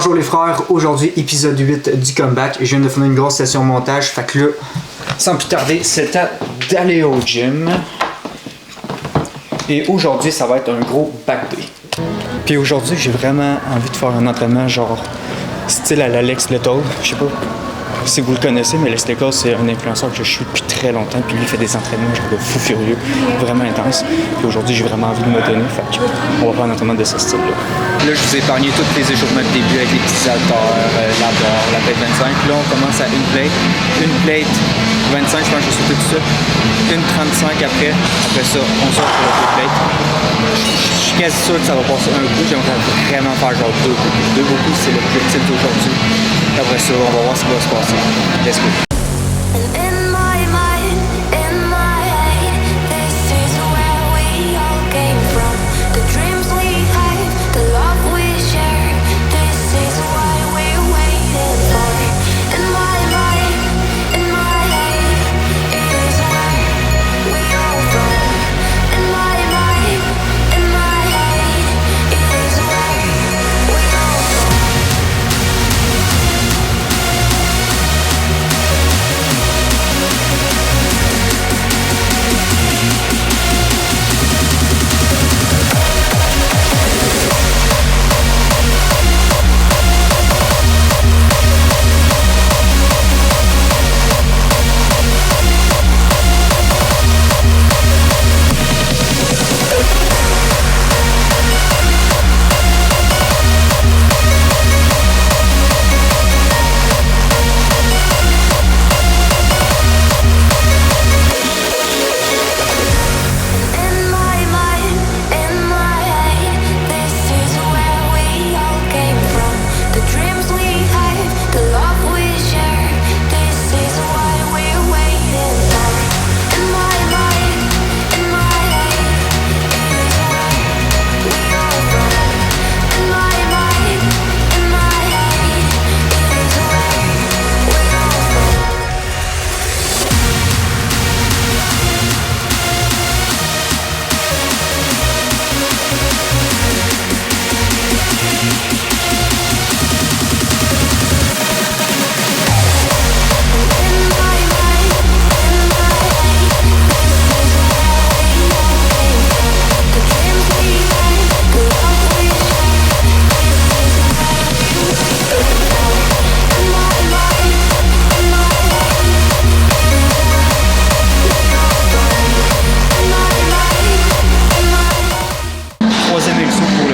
Bonjour les frères, aujourd'hui épisode 8 du comeback. Je viens de finir une grosse session montage, fait que là, sans plus tarder, c'est à d'aller au gym. Et aujourd'hui, ça va être un gros back day. Puis aujourd'hui, j'ai vraiment envie de faire un entraînement genre style à l'Alex Little. Je sais pas si vous le connaissez, mais Alex Little, c'est un influenceur que je suis depuis très longtemps. Puis lui, il fait des entraînements genre de fou furieux, vraiment intenses. Puis aujourd'hui, j'ai vraiment envie de me donner. Fait que on va faire un entraînement de ce style-là. Là, je vous ai épargné tous les échauffements de début avec les petits haltères, la barre, la plate 25. Là, on commence à une plate 25, je pense que je vais sauter tout ça. Une 35 après. Après ça, on saute sur la plate. Je suis quasi sûr que ça va passer un coup. J'aimerais vraiment faire genre deux coups. Deux coups, c'est l'objectif d'aujourd'hui. Après ça, on va voir ce qui va se passer. Let's go.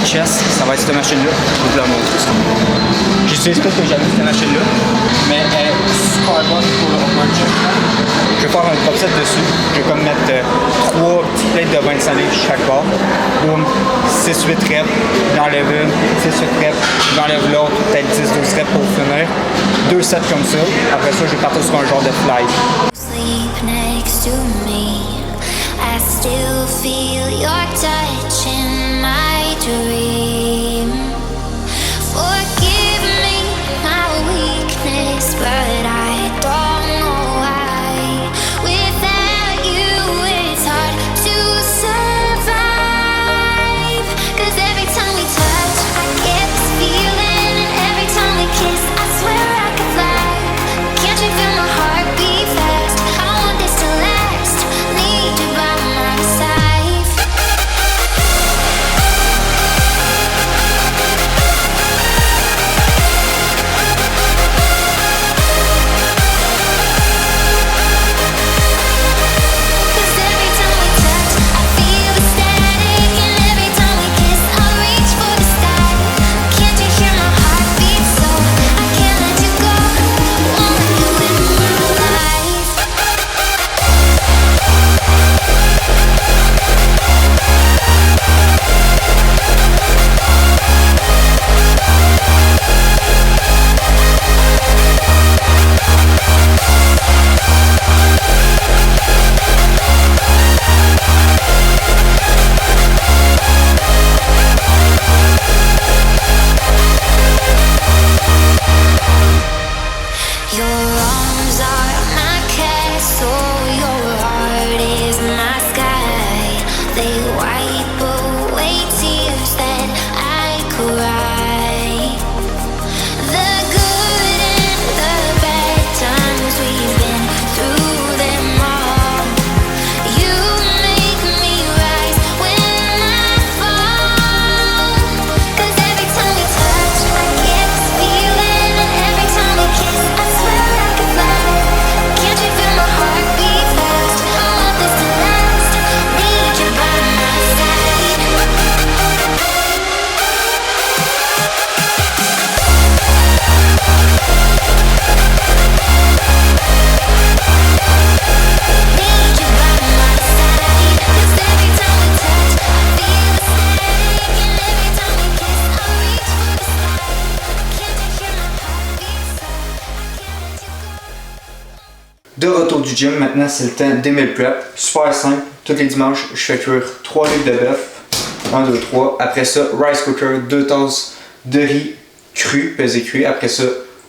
Chest, ça va être cette machine-là. Je vais vous la montrer. J'utilise pas que j'aime cette machine-là, mais elle est super bonne pour le upper chest. Je vais faire un top set dessus. Je vais comme mettre 3 petites plates de 25 livres chaque barre. Boum, 6-8 reps, j'enlève une, 6-8 reps, j'enlève l'autre, peut-être 10-12 reps pour finir. 2 sets comme ça. Après ça, je vais partir sur un genre de fly. Sleep next to me. I still feel your touch in my dream. Forgive me my weakness, but I don't know why. Without you, it's hard to survive. 'Cause every time we touch, I get this feeling. And every time we kiss, I swear I could fly. Can't you feel my heart beat fast? I want this to last. Need you by my side. du gym, maintenant c'est le temps des meal prep. Super simple, tous les dimanches, je fais cuire 3 livres de bœuf. 1, 2, 3. Après ça, rice cooker, 2 tasses de riz cru, pesé cru. Après ça,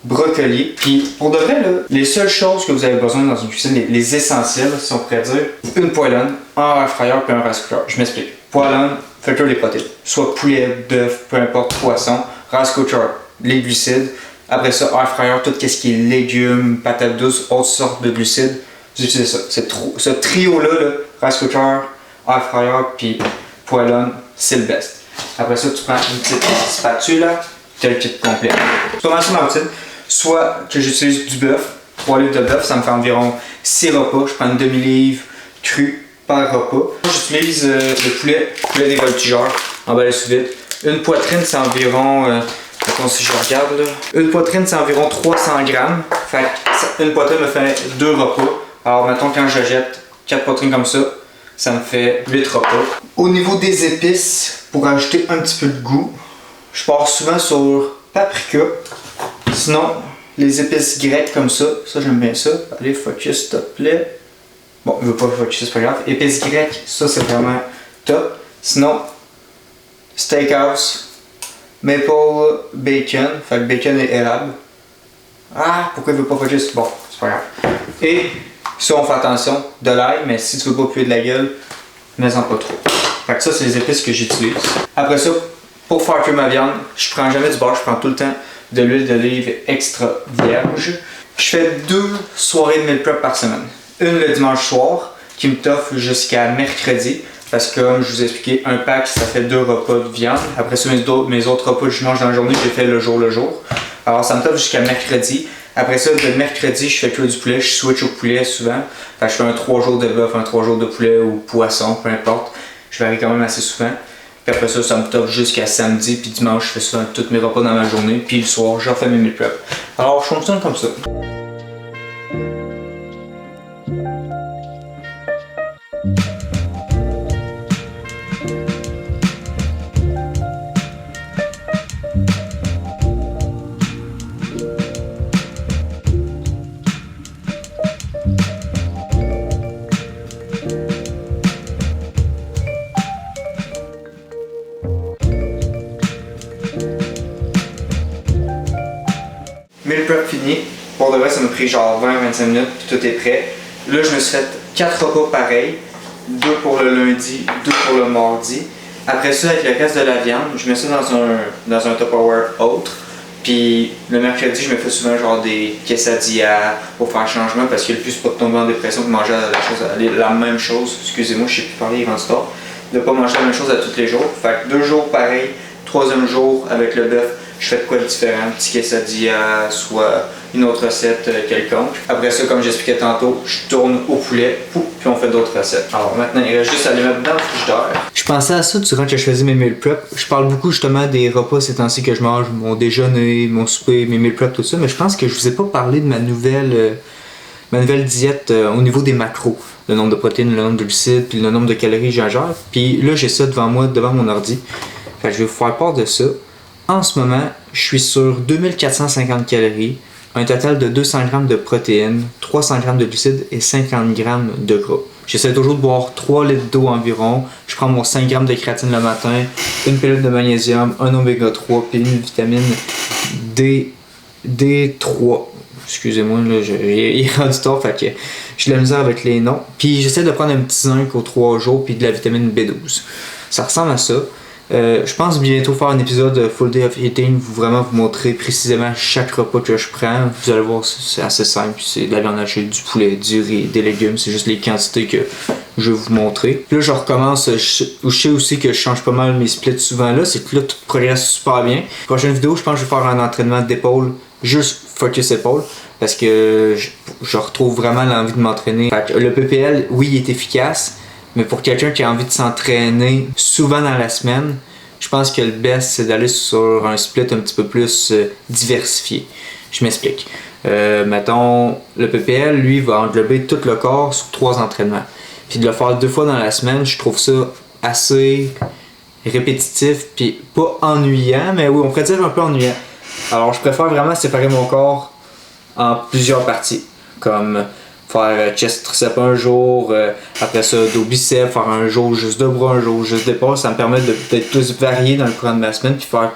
brocoli. Puis pour de vrai, là, les seules choses que vous avez besoin dans une cuisine, les essentiels, si on pourrait dire, une poêlonne, un air fryer puis un rice cooker. Je m'explique. Poêlonne, faites cuire les protéines. Soit poulet, bœuf, peu importe, poisson. Rice cooker, les glucides. Après ça, air fryer, tout ce qui est légumes, patates douces, autres sortes de glucides. Vous utilisez ça. Ce trio-là, rice cooker, air fryer puis poêlonne, c'est le best. Après ça, tu prends une petite spatule, tu as le kit complet. C'est pas mal ça ma routine. Soit que j'utilise du bœuf, 3 livres de bœuf, ça me fait environ 6 repas. Je prends une demi-livre cru par repas. J'utilise le poulet des voltigeurs, emballé sous vide. Une poitrine, c'est environ, attends si je regarde là. Une poitrine, c'est environ 300 grammes. Fait que une poitrine me fait 2 repas. Alors, mettons quand je jette 4 poitrines comme ça me fait 8 repas. Au niveau des épices, pour ajouter un petit peu de goût, je pars souvent sur paprika. Sinon, les épices grecques comme ça j'aime bien ça. Allez, focus, s'il te plaît. Bon, il veut pas focus, c'est pas grave. Épices grecques, ça c'est vraiment top. Sinon, steakhouse, maple bacon, fait que bacon et érable. Ah, pourquoi il veut pas focus? Bon, c'est pas grave. Et ça, on fait attention, de l'ail, mais si tu veux pas puer de la gueule, mets-en pas trop. Fait que ça, c'est les épices que j'utilise. Après ça, pour faire cuire ma viande, je prends jamais du beurre, je prends tout le temps de l'huile d'olive extra vierge. Je fais 2 soirées de meal prep par semaine. Une le dimanche soir, qui me t'offre jusqu'à mercredi, parce que comme je vous ai expliqué, un pack, ça fait 2 repas de viande. Après ça, mes autres repas que je mange dans la journée, je les fais le jour. Alors ça me t'offre jusqu'à mercredi. Après ça, le mercredi, je fais cuire du poulet, je switch au poulet souvent. Fait que je fais un 3 jours de bœuf, un 3 jours de poulet ou poisson, peu importe. Je varie quand même assez souvent. Puis après ça, ça me top jusqu'à samedi, puis dimanche, je fais souvent tous mes repas dans ma journée. Puis le soir, j'en fais mes meal prep. Alors, je fonctionne comme ça. Meal prep fini. Pour de vrai, ça m'a pris genre 20-25 minutes, puis tout est prêt. Là, je me suis fait 4 repas pareils. 2 pour le lundi, 2 pour le mardi. Après ça, avec le reste de la viande, je mets ça dans un Tupperware autre. Puis le mercredi, je me fais souvent genre des quesadillas pour faire changement parce que le plus c'est pas de tomber en dépression de manger la même chose. Excusez-moi, je sais plus parler grand sport. De pas manger la même chose à tous les jours. Fait que 2 jours pareil, 3e jour avec le bœuf, je fais de quoi de différent, un petit quesadilla, soit une autre recette quelconque. Après ça, comme j'expliquais tantôt, je tourne au poulet, puis on fait d'autres recettes. Alors maintenant, il reste juste à les mettre dans le frigidaire. Je pensais à ça durant que je faisais mes meal prep. Je parle beaucoup justement des repas ces temps-ci que je mange, mon déjeuner, mon souper, mes meal prep, tout ça, mais je pense que je vous ai pas parlé de ma nouvelle diète au niveau des macros. Le nombre de protéines, le nombre de glucides, puis le nombre de calories j'ingère. Puis là, j'ai ça devant moi, devant mon ordi. Fait que je vais vous faire part de ça. En ce moment, je suis sur 2450 calories, un total de 200 g de protéines, 300 g de glucides et 50 g de gras. J'essaie toujours de boire 3 litres d'eau environ. Je prends mon 5 g de créatine le matin, une pilule de magnésium, un oméga 3 puis une vitamine D3. Excusez-moi, là, il est rendu tard, fait que j'ai de la misère avec les noms. Puis j'essaie de prendre un petit zinc aux 3 jours puis de la vitamine B12. Ça ressemble à ça. Je pense bientôt faire un épisode Full Day of Eating, vraiment vous montrer précisément chaque repas que je prends. Vous allez voir, c'est assez simple. C'est de la viande hachée, du poulet, du riz, des légumes. C'est juste les quantités que je vais vous montrer. Puis là, je recommence. Je sais aussi que je change pas mal mes splits souvent là. C'est que là, tout progresse super bien. Prochaine vidéo, je pense que je vais faire un entraînement d'épaule, juste focus épaule. Parce que je retrouve vraiment l'envie de m'entraîner. Le PPL, oui, il est efficace. Mais pour quelqu'un qui a envie de s'entraîner souvent dans la semaine, je pense que le best, c'est d'aller sur un split un petit peu plus diversifié. Je m'explique. Mettons, le PPL, lui, va englober tout le corps sur 3 entraînements. Puis de le faire 2 fois dans la semaine, je trouve ça assez répétitif, puis pas ennuyant, mais oui, on pourrait dire un peu ennuyant. Alors, je préfère vraiment séparer mon corps en plusieurs parties, comme faire chest tricep un jour, après ça dos bicep, faire un jour juste de bras, un jour juste d'épaule. Ça me permet d'être plus varié dans le courant de ma semaine puis faire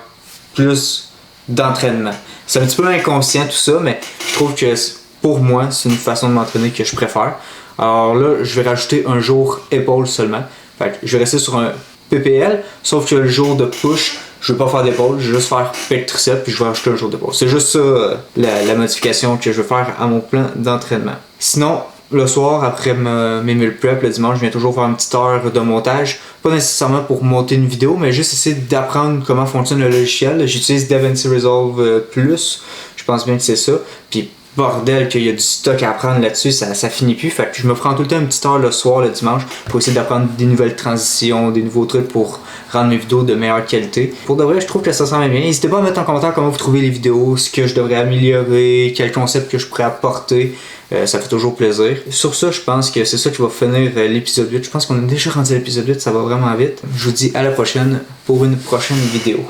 plus d'entraînement. C'est un petit peu inconscient tout ça, mais je trouve que pour moi, c'est une façon de m'entraîner que je préfère. Alors là, je vais rajouter un jour épaule seulement. Fait que je vais rester sur un PPL, sauf que le jour de push, je vais pas faire d'épaule, je vais juste faire pec tricep puis je vais rajouter un jour d'épaule. C'est juste ça la modification que je vais faire à mon plan d'entraînement. Sinon, le soir, après mes meal prep, le dimanche, je viens toujours faire une petite heure de montage. Pas nécessairement pour monter une vidéo, mais juste essayer d'apprendre comment fonctionne le logiciel. J'utilise DaVinci Resolve Plus, je pense bien que c'est ça. Puis bordel qu'il y a du stock à apprendre là-dessus, ça finit plus. Fait que je me prends tout le temps une petite heure le soir, le dimanche, pour essayer d'apprendre des nouvelles transitions, des nouveaux trucs pour rendre mes vidéos de meilleure qualité. Pour de vrai, je trouve que ça s'en bien. N'hésitez pas à mettre en commentaire comment vous trouvez les vidéos, ce que je devrais améliorer, quel concept que je pourrais apporter. Ça fait toujours plaisir. Sur ça, je pense que c'est ça qui va finir l'épisode 8. Je pense qu'on est déjà rendu à l'épisode 8, ça va vraiment vite. Je vous dis à la prochaine pour une prochaine vidéo.